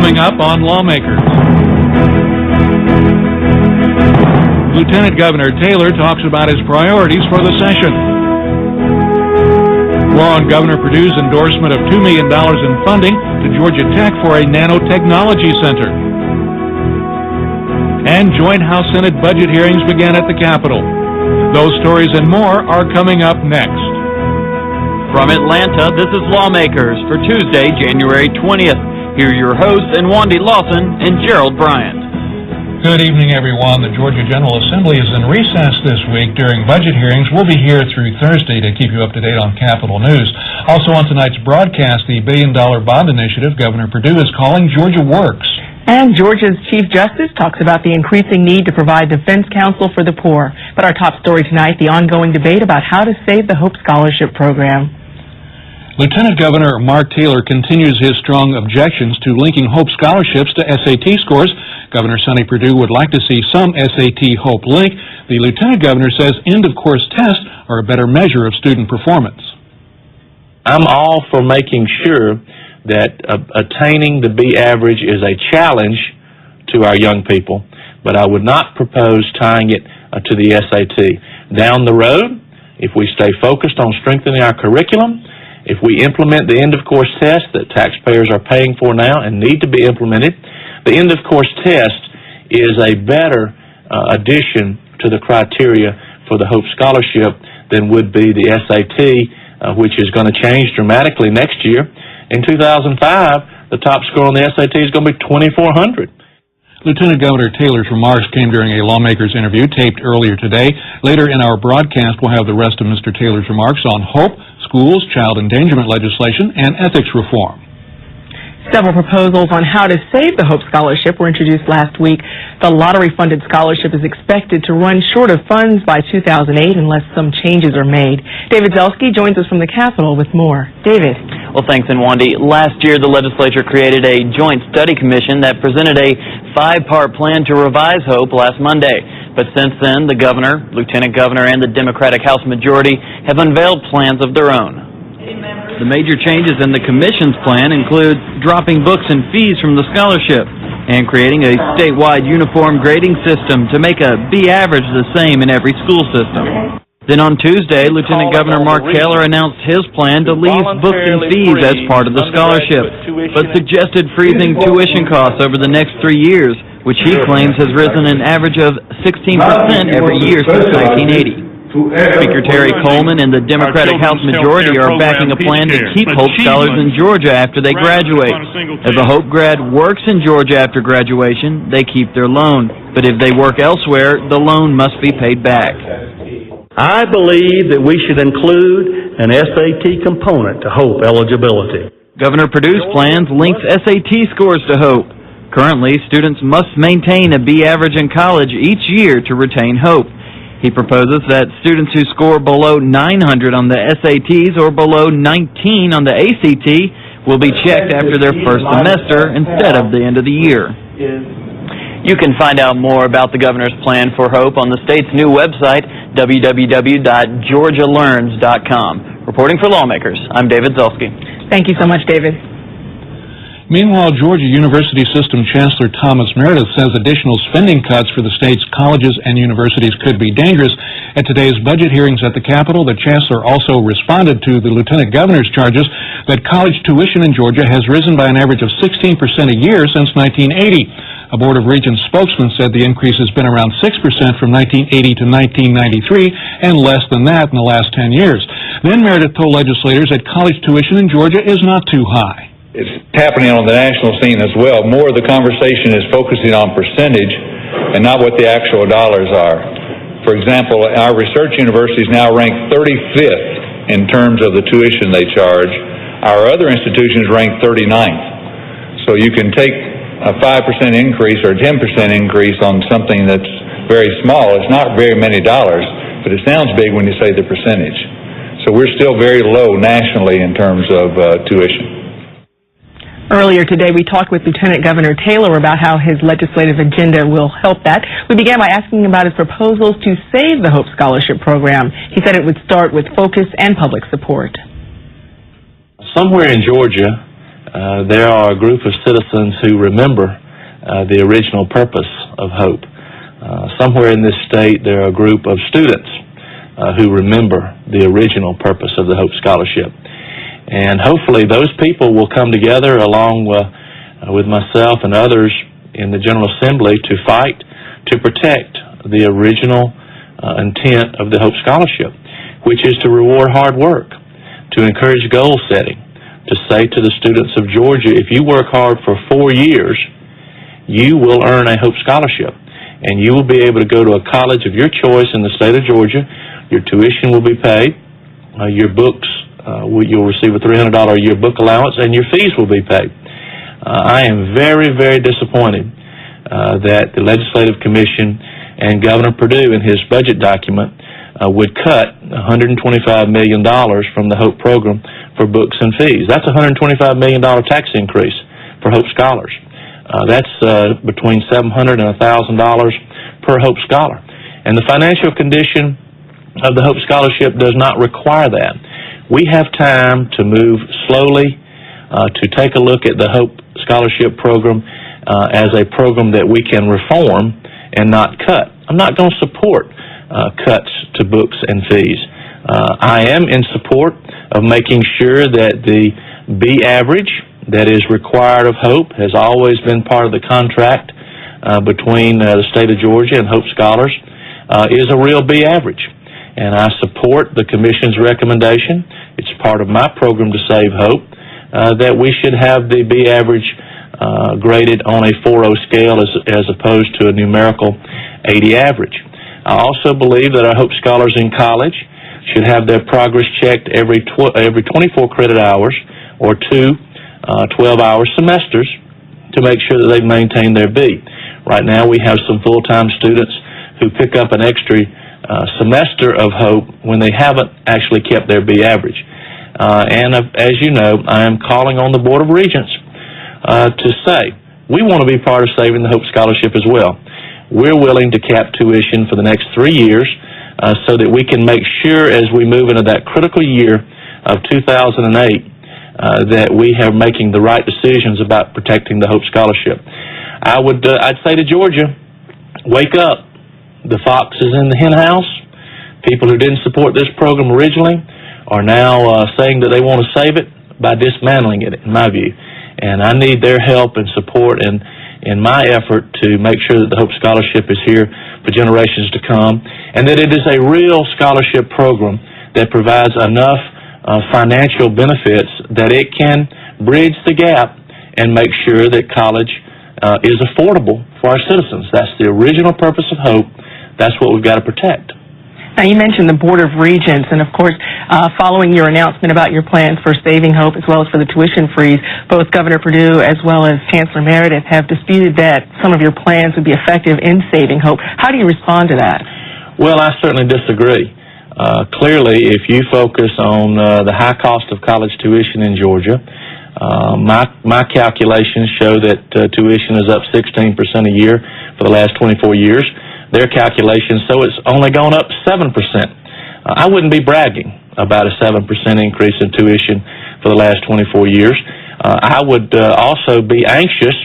coming up on Lawmakers. Lieutenant Governor Taylor talks about his priorities for the session. More on Governor Perdue's endorsement of $2 million in funding to Georgia Tech for a nanotechnology center. And joint House-Senate budget hearings began at the Capitol. Those stories and more are coming up next. From Atlanta, this is Lawmakers for Tuesday, January 20th. Here are your hosts, Nwandi, Lawson, and Gerald, Bryant. Good evening, everyone. The Georgia General Assembly is in recess this week during budget hearings. We'll be here through Thursday to keep you up to date on Capitol News. Also on tonight's broadcast, the billion-dollar bond initiative Governor Perdue is calling Georgia Works. And Georgia's Chief Justice talks about the increasing need to provide defense counsel for the poor. But our top story tonight, the ongoing debate about how to save the Hope Scholarship Program. Lieutenant Governor Mark Taylor continues his strong objections to linking Hope scholarships to SAT scores. Governor Sonny Perdue would like to see some SAT Hope link. The Lieutenant Governor says end-of-course tests are a better measure of student performance. I'm all for making sure that attaining the B average is a challenge to our young people, but I would not propose tying it to the SAT. Down the road, if we stay focused on strengthening our curriculum, if we implement the end-of-course test that taxpayers are paying for now and need to be implemented, the end-of-course test is a better addition to the criteria for the Hope Scholarship than would be the SAT, which is going to change dramatically next year. In 2005, the top score on the SAT is going to be 2,400. Lieutenant Governor Taylor's remarks came during a lawmakers interview taped earlier today. Later in our broadcast, we'll have the rest of Mr. Taylor's remarks on hope, schools, child endangerment legislation, and ethics reform. Several proposals on how to save the Hope Scholarship were introduced last week. The lottery-funded scholarship is expected to run short of funds by 2008 unless some changes are made. David Zelski joins us from the Capitol with more. David. Well, thanks, Nwandi. Last year, the legislature created a joint study commission that presented a 5-part plan to revise Hope last Monday. But since then, the governor, lieutenant governor, and the Democratic House majority have unveiled plans of their own. The major changes in the commission's plan include dropping books and fees from the scholarship and creating a statewide uniform grading system to make a B average the same in every school system. Then on Tuesday, Lieutenant Governor Mark Taylor announced his plan to leave books and fees as part of the scholarship, but suggested freezing tuition costs over the next 3 years, which he claims has risen an average of 16% every year since 1980. Speaker Terry Coleman and the Democratic House majority are backing a plan to keep Hope Scholars in Georgia after they graduate. If a Hope grad works in Georgia after graduation, they keep their loan. But if they work elsewhere, the loan must be paid back. I believe that we should include an SAT component to Hope eligibility. Governor Perdue's plans links SAT scores to Hope. Currently, students must maintain a B average in college each year to retain Hope. He proposes that students who score below 900 on the SATs or below 19 on the ACT will be checked after their first semester instead of the end of the year. You can find out more about the governor's plan for Hope on the state's new website, www.georgialearns.com. Reporting for Lawmakers, I'm David Zelski. Thank you so much, David. Meanwhile, Georgia University System Chancellor Thomas Meredith says additional spending cuts for the state's colleges and universities could be dangerous. At today's budget hearings at the Capitol, the chancellor also responded to the lieutenant governor's charges that college tuition in Georgia has risen by an average of 16% a year since 1980. A Board of Regents spokesman said the increase has been around 6% from 1980 to 1993 and less than that in the last 10 years. Then Meredith told legislators that college tuition in Georgia is not too high. It's happening on the national scene as well. More of the conversation is focusing on percentage and not what the actual dollars are. For example, our research universities now rank 35th in terms of the tuition they charge. Our other institutions rank 39th. So you can take a 5% increase or a 10% increase on something that's very small. It's not very many dollars, but it sounds big when you say the percentage. So we're still very low nationally in terms of tuition. Earlier today, we talked with Lieutenant Governor Taylor about how his legislative agenda will help that. We began by asking about his proposals to save the Hope Scholarship Program. He said it would start with focus and public support. Somewhere in Georgia, there are a group of citizens who remember the original purpose of HOPE. Somewhere in this state, there are a group of students who remember the original purpose of the HOPE Scholarship. And hopefully those people will come together along with myself and others in the General Assembly to fight to protect the original intent of the HOPE Scholarship, which is to reward hard work, to encourage goal setting, to say to the students of Georgia, if you work hard for 4 years, you will earn a HOPE Scholarship, and you will be able to go to a college of your choice in the state of Georgia. Your tuition will be paid, your books, you'll receive a $300 a year book allowance, and your fees will be paid. I am very, very disappointed that the Legislative Commission and Governor Perdue in his budget document would cut $125 million from the HOPE program for books and fees. That's a $125 million tax increase for HOPE scholars. That's between $700 and $1,000 per HOPE scholar. And the financial condition of the HOPE Scholarship does not require that. We have time to move slowly to take a look at the HOPE Scholarship program as a program that we can reform and not cut. I'm not going to support cuts to books and fees. I am in support of making sure that the B average that is required of HOPE has always been part of the contract between the state of Georgia and HOPE scholars is a real B average. And I support the Commission's recommendation. It's part of my program to save HOPE that we should have the B average graded on a 4.0 scale as opposed to a numerical 80 average. I also believe that our HOPE scholars in college should have their progress checked every 24 credit hours or 2 12-hour semesters to make sure that they've maintained their B. Right now we have some full-time students who pick up an extra semester of HOPE when they haven't actually kept their B average. And as you know, I am calling on the Board of Regents to say, we want to be part of saving the HOPE Scholarship as well. We're willing to cap tuition for the next 3 years so that we can make sure as we move into that critical year of 2008 that we are making the right decisions about protecting the HOPE Scholarship. I'd say to Georgia, wake up. The fox is in the hen house. People who didn't support this program originally are now saying that they want to save it by dismantling it, in my view. And I need their help and support in my effort to make sure that the HOPE Scholarship is here for generations to come, and that it is a real scholarship program that provides enough financial benefits that it can bridge the gap and make sure that college is affordable for our citizens. That's the original purpose of HOPE. That's what we've got to protect. Now, you mentioned the Board of Regents, and of course, following your announcement about your plans for saving HOPE as well as for the tuition freeze, both Governor Perdue as well as Chancellor Meredith have disputed that some of your plans would be effective in saving HOPE. How do you respond to that? Well, I certainly disagree. Clearly, if you focus on the high cost of college tuition in Georgia, my calculations show that tuition is up 16% a year for the last 24 years. Their calculations, so it's only gone up 7%. I wouldn't be bragging about a 7% increase in tuition for the last 24 years. I would also be anxious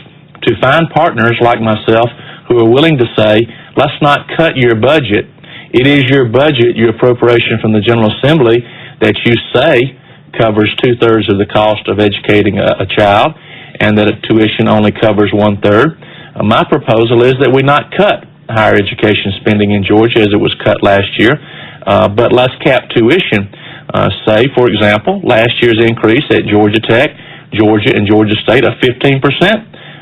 to find partners like myself who are willing to say, let's not cut your budget. It is your budget, your appropriation from the General Assembly that you say covers 2/3 of the cost of educating a child, and that tuition only covers 1/3. My proposal is that we not cut higher education spending in Georgia as it was cut last year, but let's cap tuition. Say, for example, last year's increase at Georgia Tech, Georgia, and Georgia State of 15%.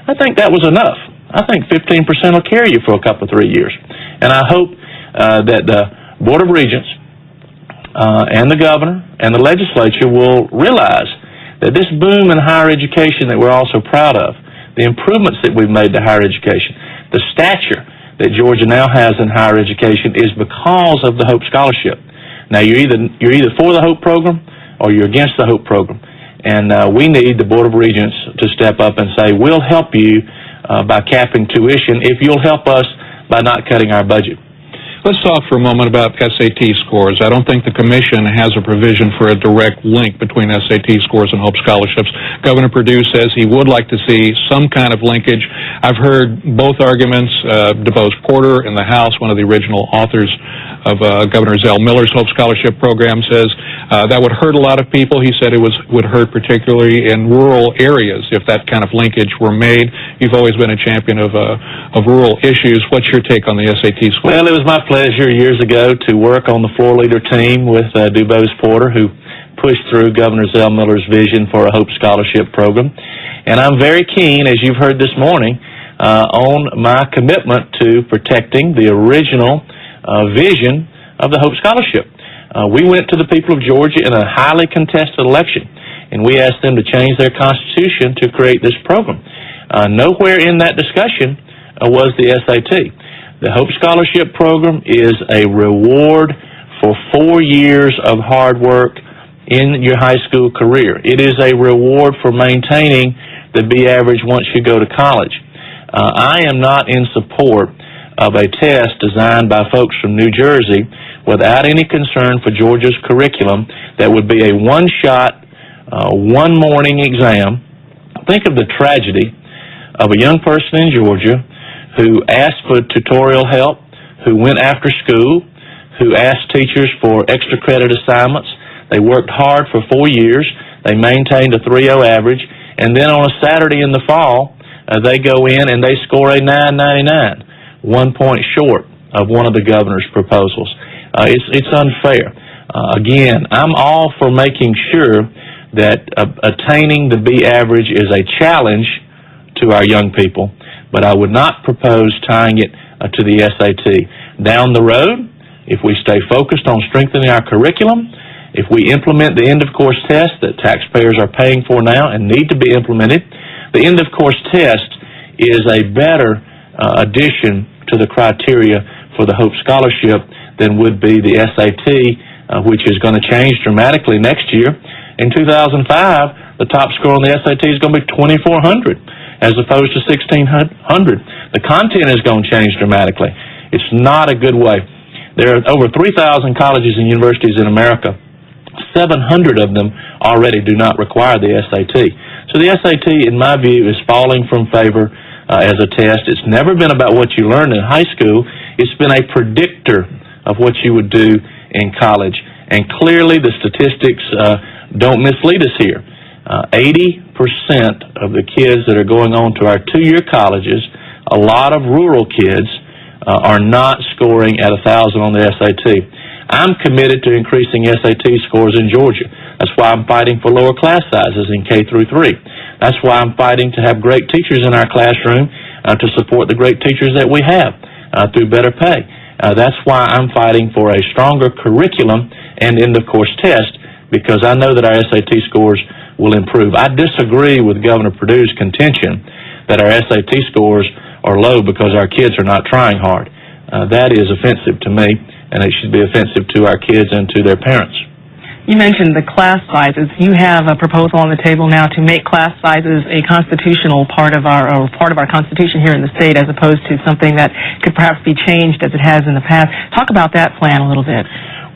I think that was enough. I think 15% will carry you for a couple, 3 years. And I hope that the Board of Regents and the governor and the legislature will realize that this boom in higher education that we're all so proud of, the improvements that we've made to higher education, the stature that Georgia now has in higher education is because of the HOPE Scholarship. Now, you're either for the HOPE program or you're against the HOPE program. And we need the Board of Regents to step up and say, we'll help you by capping tuition if you'll help us by not cutting our budget. Let's talk for a moment about SAT scores. I don't think the Commission has a provision for a direct link between SAT scores and Hope Scholarships. Governor Perdue says he would like to see some kind of linkage. I've heard both arguments. DeBose Porter in the House, one of the original authors of Governor Zell Miller's Hope Scholarship program, says that would hurt a lot of people. He said it would hurt particularly in rural areas if that kind of linkage were made. You've always been a champion of rural issues. What's your take on the SAT score? Well, it was my pleasure years ago to work on the floor leader team with DuBose Porter, who pushed through Governor Zell Miller's vision for a Hope Scholarship program. And I'm very keen, as you've heard this morning, on my commitment to protecting the original vision of the Hope Scholarship. We went to the people of Georgia in a highly contested election, and we asked them to change their constitution to create this program. Nowhere in that discussion was the SAT. The Hope Scholarship program is a reward for 4 years of hard work in your high school career. It is a reward for maintaining the B average once you go to college. I am not in support of a test designed by folks from New Jersey without any concern for Georgia's curriculum that would be a one-shot, one-morning exam. Think of the tragedy of a young person in Georgia who asked for tutorial help, who went after school, who asked teachers for extra credit assignments. They worked hard for 4 years. They maintained a 3.0 average. And then on a Saturday in the fall, they go in and they score a 9.99, 1 point short of one of the governor's proposals. It's unfair. Again, I'm all for making sure that attaining the B average is a challenge to our young people, but I would not propose tying it to the SAT. Down the road, if we stay focused on strengthening our curriculum, if we implement the end-of-course test that taxpayers are paying for now and need to be implemented, the end-of-course test is a better addition to the criteria for the Hope Scholarship than would be the SAT, which is going to change dramatically next year. In 2005, the top score on the SAT is going to be 2,400 as opposed to 1,600. The content is going to change dramatically. It's not a good way. There are over 3,000 colleges and universities in America. 700 of them already do not require the SAT. So the SAT, in my view, is falling from favor as a test. It's never been about what you learned in high school. It's been a predictor of what you would do in college. And clearly the statistics don't mislead us here. 80% of the kids that are going on to our two-year colleges, a lot of rural kids, are not scoring at 1,000 on the SAT. I'm committed to increasing SAT scores in Georgia. That's why I'm fighting for lower class sizes in K through 3. That's why I'm fighting to have great teachers in our classroom to support the great teachers that we have through better pay. That's why I'm fighting for a stronger curriculum and end-of-course test, because I know that our SAT scores will improve. I disagree with Governor Perdue's contention that our SAT scores are low because our kids are not trying hard. That is offensive to me, and it should be offensive to our kids and to their parents. You mentioned the class sizes. You have a proposal on the table now to make class sizes a constitutional part of our Constitution here in the state, as opposed to something that could perhaps be changed as it has in the past. Talk about that plan a little bit.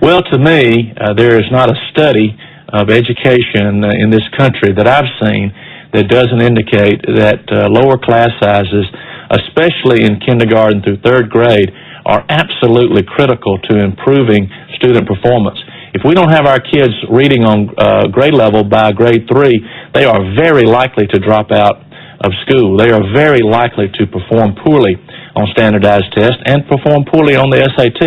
Well, to me, there is not a study of education in this country that I've seen that doesn't indicate that lower class sizes, especially in kindergarten through third grade, are absolutely critical to improving student performance. If we don't have our kids reading on grade level by grade 3, they are very likely to drop out of school. They are very likely to perform poorly on standardized tests and perform poorly on the SAT.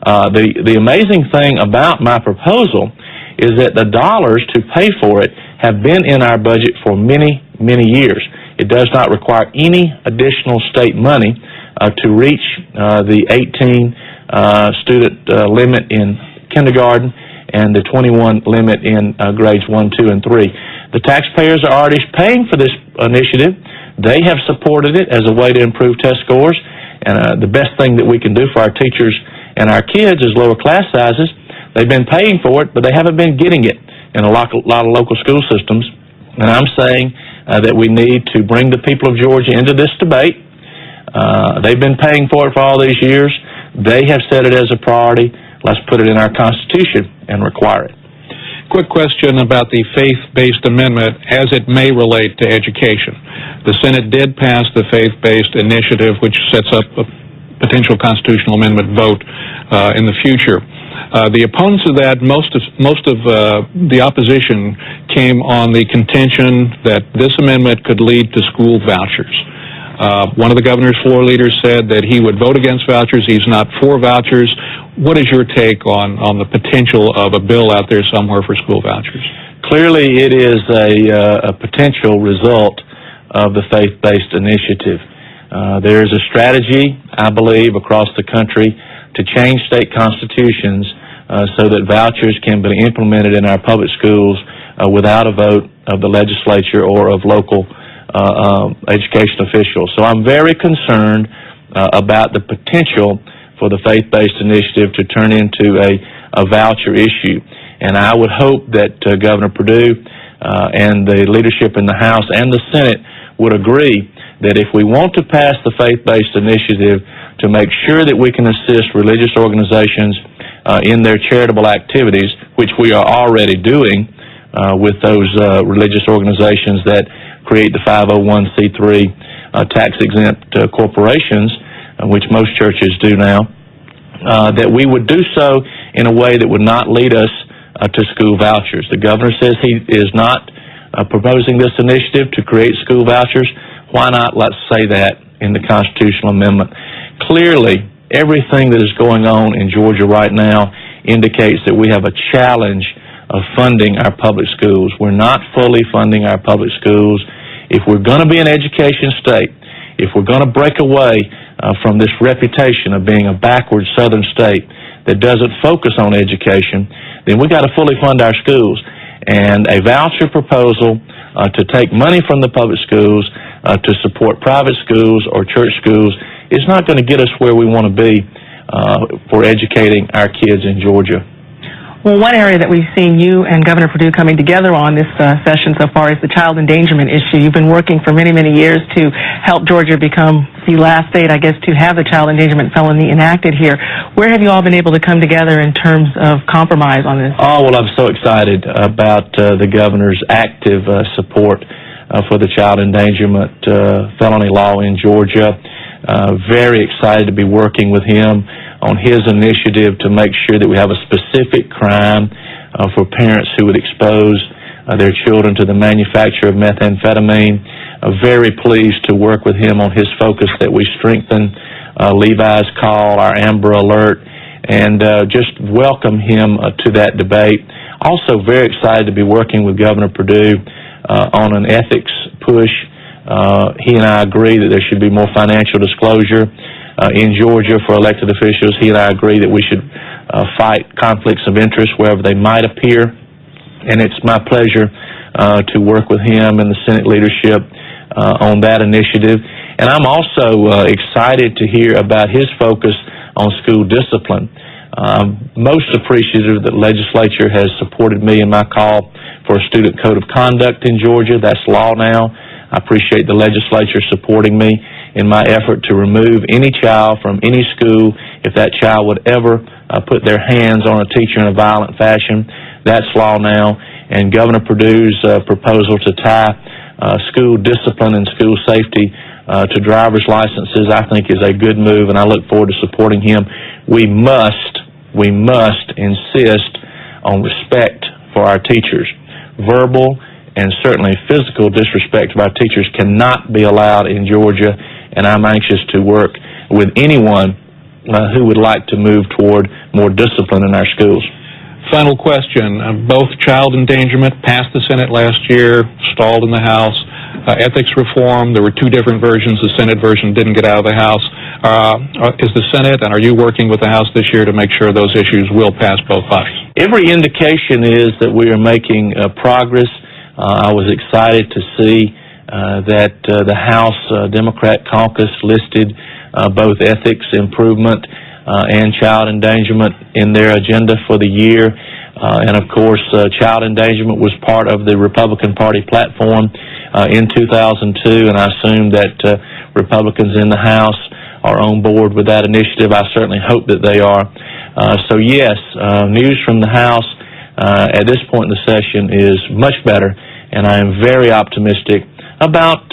The amazing thing about my proposal is that the dollars to pay for it have been in our budget for many, many years. It does not require any additional state money to reach the 18 student limit in kindergarten and the 21 limit in grades 1, 2, and 3. The taxpayers are already paying for this initiative. They have supported it as a way to improve test scores, and the best thing that we can do for our teachers and our kids is lower class sizes. They've been paying for it, but they haven't been getting it in a lot of local school systems. And I'm saying that we need to bring the people of Georgia into this debate. They've been paying for it for all these years. They have set it as a priority. Let's put it in our Constitution and require it. Quick question about the faith-based amendment as it may relate to education. The Senate did pass the faith-based initiative, which sets up a potential constitutional amendment vote in the future. The opponents of that, most of the opposition came on the contention that this amendment could lead to school vouchers. One of the governor's floor leaders said that he would vote against vouchers. He's not for vouchers. What is your take on the potential of a bill out there somewhere for school vouchers? Clearly, it is a potential result of the faith-based initiative. There is a strategy, I believe, across the country to change state constitutions so that vouchers can be implemented in our public schools without a vote of the legislature or of local education officials. So I'm very concerned about the potential for the faith-based initiative to turn into a voucher issue. And I would hope that Governor Perdue and the leadership in the House and the Senate would agree that if we want to pass the faith-based initiative to make sure that we can assist religious organizations in their charitable activities, which we are already doing with those religious organizations that create the 501c3 tax-exempt corporations, which most churches do now, that we would do so in a way that would not lead us to school vouchers. The governor says he is not proposing this initiative to create school vouchers. Why not let's say that in the constitutional amendment? Clearly, everything that is going on in Georgia right now indicates that we have a challenge of funding our public schools. We're not fully funding our public schools. If we're going to be an education state, if we're going to break away from this reputation of being a backward southern state that doesn't focus on education, then we've got to fully fund our schools. And a voucher proposal to take money from the public schools to support private schools or church schools is not going to get us where we want to be for educating our kids in Georgia. Well, one area that we've seen you and Governor Perdue coming together on this session so far is the child endangerment issue. You've been working for many, many years to help Georgia become the last state, I guess, to have the child endangerment felony enacted here. Where have you all been able to come together in terms of compromise on this? Oh, well, I'm so excited about the governor's active support for the child endangerment felony law in Georgia. Very excited to be working with him on his initiative to make sure that we have a specific crime for parents who would expose their children to the manufacture of methamphetamine. Very pleased to work with him on his focus that we strengthen Levi's Call, our Amber Alert, and just welcome him to that debate. Also very excited to be working with Governor Perdue on an ethics push. He and I agree that there should be more financial disclosure in Georgia for elected officials. He and I agree that we should fight conflicts of interest wherever they might appear. And it's my pleasure to work with him and the Senate leadership on that initiative. And I'm also excited to hear about his focus on school discipline. Most appreciative that the legislature has supported me in my call for a student code of conduct in Georgia. That's law now. I appreciate the legislature supporting me in my effort to remove any child from any school if that child would ever put their hands on a teacher in a violent fashion. That's law now. And Governor Perdue's proposal to tie school discipline and school safety to driver's licenses, I think, is a good move, and I look forward to supporting him. We must insist on respect for our teachers. Verbal and certainly physical disrespect of our teachers cannot be allowed in Georgia, and I'm anxious to work with anyone who would like to move toward more discipline in our schools. Final question. Both child endangerment passed the Senate last year, stalled in the House. Ethics reform, there were two different versions. The Senate version didn't get out of the House. Is the Senate, and are you working with the House this year to make sure those issues will pass both bodies? Every indication is that we are making progress. I was excited to see that the House Democrat caucus listed both ethics improvement and child endangerment in their agenda for the year. And of course, child endangerment was part of the Republican Party platform in 2002, and I assume that Republicans in the House are on board with that initiative. I certainly hope that they are. So yes, news from the House at this point in the session is much better, and I am very optimistic about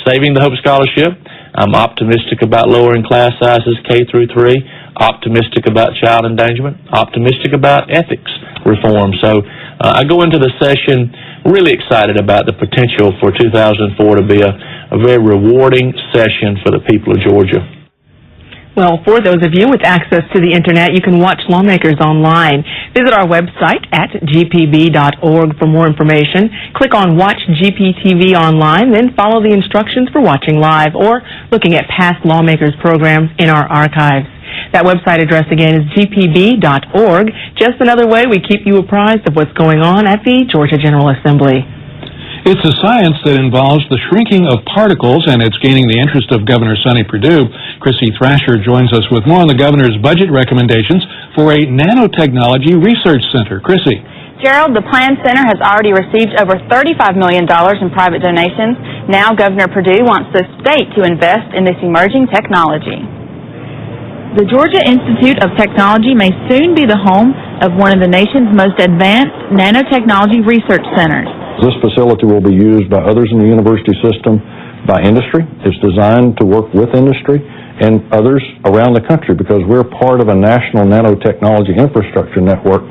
saving the Hope Scholarship. I'm optimistic about lowering class sizes K through 3, optimistic about child endangerment, optimistic about ethics reform. So I go into the session really excited about the potential for 2004 to be a very rewarding session for the people of Georgia. Well, for those of you with access to the Internet, you can watch Lawmakers online. Visit our website at gpb.org for more information. Click on Watch GPTV online, then follow the instructions for watching live or looking at past Lawmakers programs in our archives. That website address again is gpb.org. Just another way we keep you apprised of what's going on at the Georgia General Assembly. It's a science that involves the shrinking of particles, and it's gaining the interest of Governor Sonny Perdue. Chrissy Thrasher joins us with more on the governor's budget recommendations for a nanotechnology research center. Chrissy. Gerald, the planned center has already received over $35 million in private donations. Now Governor Perdue wants the state to invest in this emerging technology. The Georgia Institute of Technology may soon be the home of one of the nation's most advanced nanotechnology research centers. This facility will be used by others in the university system, by industry. It's designed to work with industry and others around the country because we're part of a national nanotechnology infrastructure network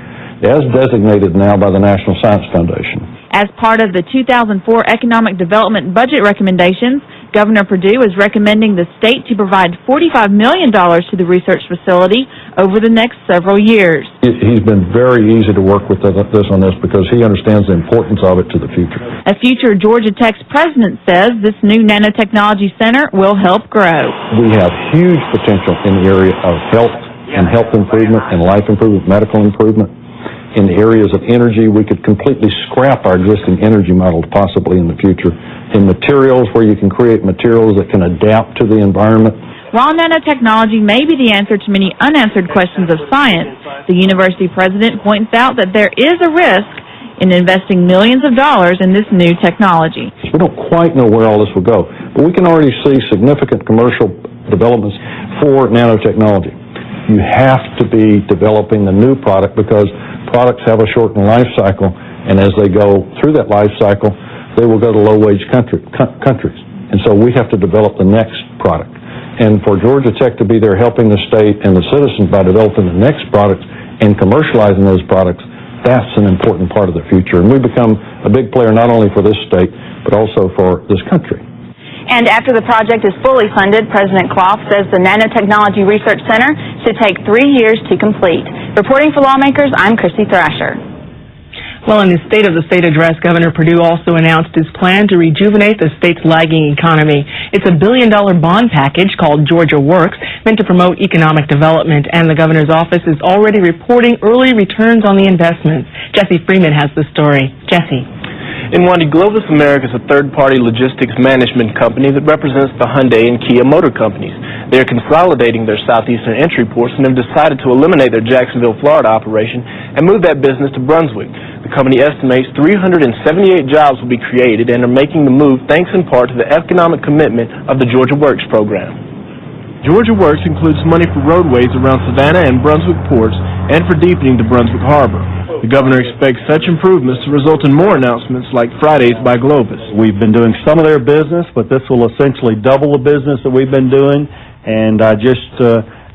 as designated now by the National Science Foundation. As part of the 2004 Economic Development Budget recommendations, Governor Perdue is recommending the state to provide $45 million to the research facility over the next several years. He's been very easy to work with this on this because he understands the importance of it to the future. A future Georgia Tech's president says this new nanotechnology center will help grow. We have huge potential in the area of health and health improvement and life improvement, medical improvement. In the areas of energy, we could completely scrap our existing energy model possibly in the future. In materials, where you can create materials that can adapt to the environment. While nanotechnology may be the answer to many unanswered questions of science, the university president points out that there is a risk in investing millions of dollars in this new technology. We don't quite know where all this will go, but we can already see significant commercial developments for nanotechnology. You have to be developing the new product because products have a shortened life cycle, and as they go through that life cycle, they will go to low-wage countries. And so we have to develop the next product. And for Georgia Tech to be there helping the state and the citizens by developing the next products and commercializing those products, that's an important part of the future. And we become a big player not only for this state, but also for this country. And after the project is fully funded, President Clough says the Nanotechnology Research Center should take 3 years to complete. Reporting for Lawmakers, I'm Chrissy Thrasher. Well, in his State of the State address, Governor Perdue also announced his plan to rejuvenate the state's lagging economy. It's a $1 billion bond package called Georgia Works, meant to promote economic development, and the governor's office is already reporting early returns on the investments. Jesse Freeman has the story. Jesse. Nwandi, Globus America is a third-party logistics management company that represents the Hyundai and Kia motor companies. They are consolidating their southeastern entry ports and have decided to eliminate their Jacksonville, Florida operation and move that business to Brunswick. The company estimates 378 jobs will be created and are making the move thanks in part to the economic commitment of the Georgia Works program. Georgia Works includes money for roadways around Savannah and Brunswick ports and for deepening the Brunswick Harbor. The governor expects such improvements to result in more announcements like Fridays by Globus. We've been doing some of their business, but this will essentially double the business that we've been doing, and I just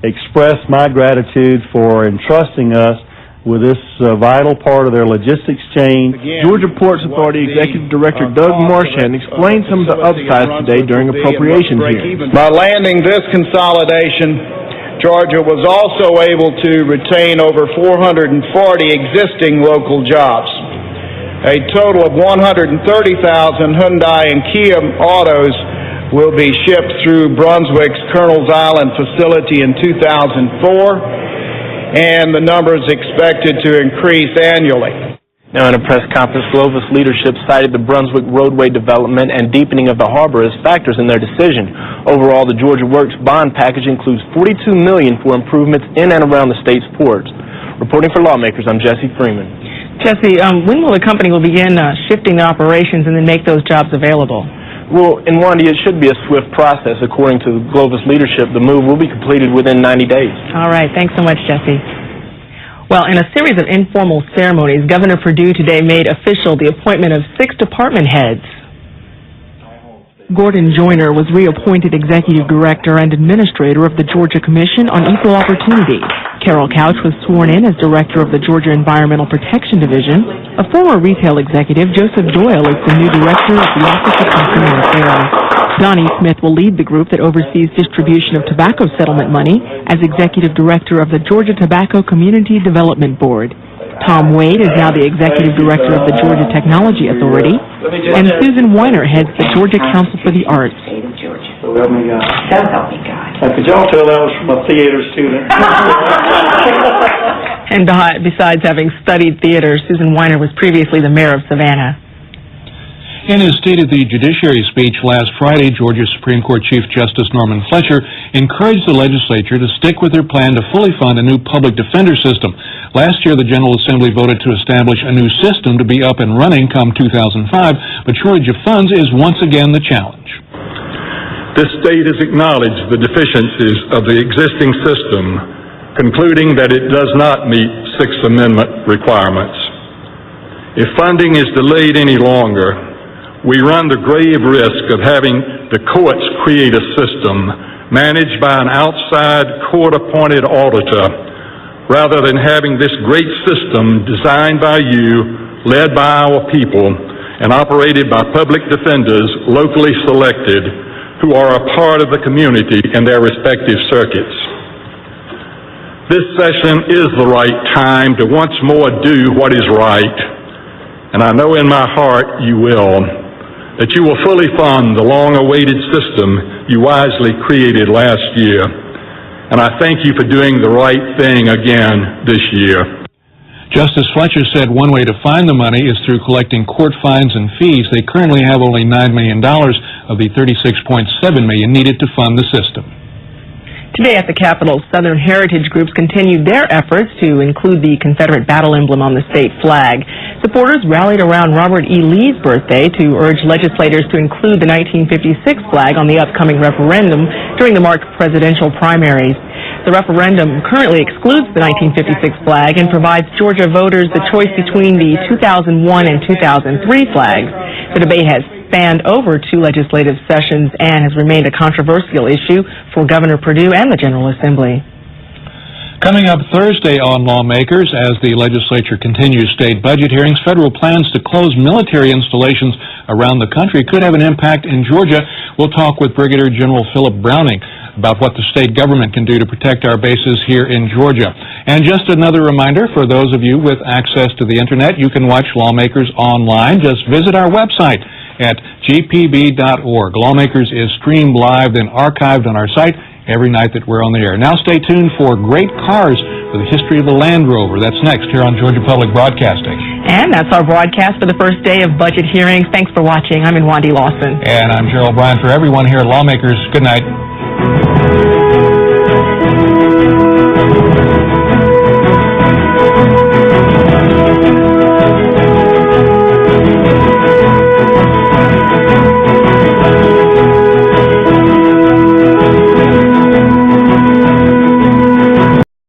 express my gratitude for entrusting us with this vital part of their logistics chain. Georgia Ports Authority Executive Director Doug Marchand explained some of the upsides today during appropriations hearings. By landing this consolidation, Georgia was also able to retain over 440 existing local jobs. A total of 130,000 Hyundai and Kia autos will be shipped through Brunswick's Colonel's Island facility in 2004, and the number is expected to increase annually. Now, in a press conference, Globus leadership cited the Brunswick roadway development and deepening of the harbor as factors in their decision. Overall, the Georgia Works bond package includes $42 million for improvements in and around the state's ports. Reporting for Lawmakers, I'm Jesse Freeman. Jesse, when will the company begin shifting the operations and then make those jobs available? Well, in Nwandi, it should be a swift process. According to Glover's leadership, the move will be completed within 90 days. All right. Thanks so much, Jesse. Well, in a series of informal ceremonies, Governor Perdue today made official the appointment of 6 department heads. Gordon Joyner was reappointed Executive Director and Administrator of the Georgia Commission on Equal Opportunity. Carol Couch was sworn in as Director of the Georgia Environmental Protection Division. A former retail executive, Joseph Doyle, is the new Director of the Office of Consumer Affairs. Donnie Smith will lead the group that oversees distribution of tobacco settlement money as Executive Director of the Georgia Tobacco Community Development Board. Tom Wade is now the Executive Director of the Georgia Technology Authority, and Susan Weiner heads the Georgia Council for the Arts. Help me God. Help me God. Could y'all tell that was from a theater student? And besides having studied theater, Susan Weiner was previously the mayor of Savannah. In his State of the Judiciary speech last Friday, Georgia Supreme Court Chief Justice Norman Fletcher encouraged the legislature to stick with their plan to fully fund a new public defender system. Last year, the General Assembly voted to establish a new system to be up and running come 2005, but shortage of funds is once again the challenge. This state has acknowledged the deficiencies of the existing system, concluding that it does not meet Sixth Amendment requirements. If funding is delayed any longer, we run the grave risk of having the courts create a system managed by an outside court-appointed auditor, rather than having this great system designed by you, led by our people, and operated by public defenders locally selected who are a part of the community in their respective circuits. This session is the right time to once more do what is right, and I know in my heart you will, that you will fully fund the long-awaited system you wisely created last year. And I thank you for doing the right thing again this year. Justice Fletcher said one way to find the money is through collecting court fines and fees. They currently have only $9 million of the $36.7 million needed to fund the system. Today at the Capitol, Southern Heritage groups continued their efforts to include the Confederate battle emblem on the state flag. Supporters rallied around Robert E. Lee's birthday to urge legislators to include the 1956 flag on the upcoming referendum during the March presidential primaries. The referendum currently excludes the 1956 flag and provides Georgia voters the choice between the 2001 and 2003 flags. The debate has spanned over 2 legislative sessions and has remained a controversial issue for Governor Perdue and the General Assembly. Coming up Thursday on Lawmakers, as the legislature continues state budget hearings, federal plans to close military installations around the country could have an impact in Georgia. We'll talk with Brigadier General Philip Browning about what the state government can do to protect our bases here in Georgia. And just another reminder for those of you with access to the internet, you can watch Lawmakers online. Just visit our website at gpb.org. Lawmakers is streamed live and archived on our site every night that we're on the air. Now stay tuned for Great Cars for the history of the Land Rover. That's next here on Georgia Public Broadcasting. And that's our broadcast for the first day of budget hearings. Thanks for watching. I'm Nwandi Lawson. And I'm Gerald. Bryant. For everyone here at Lawmakers, good night.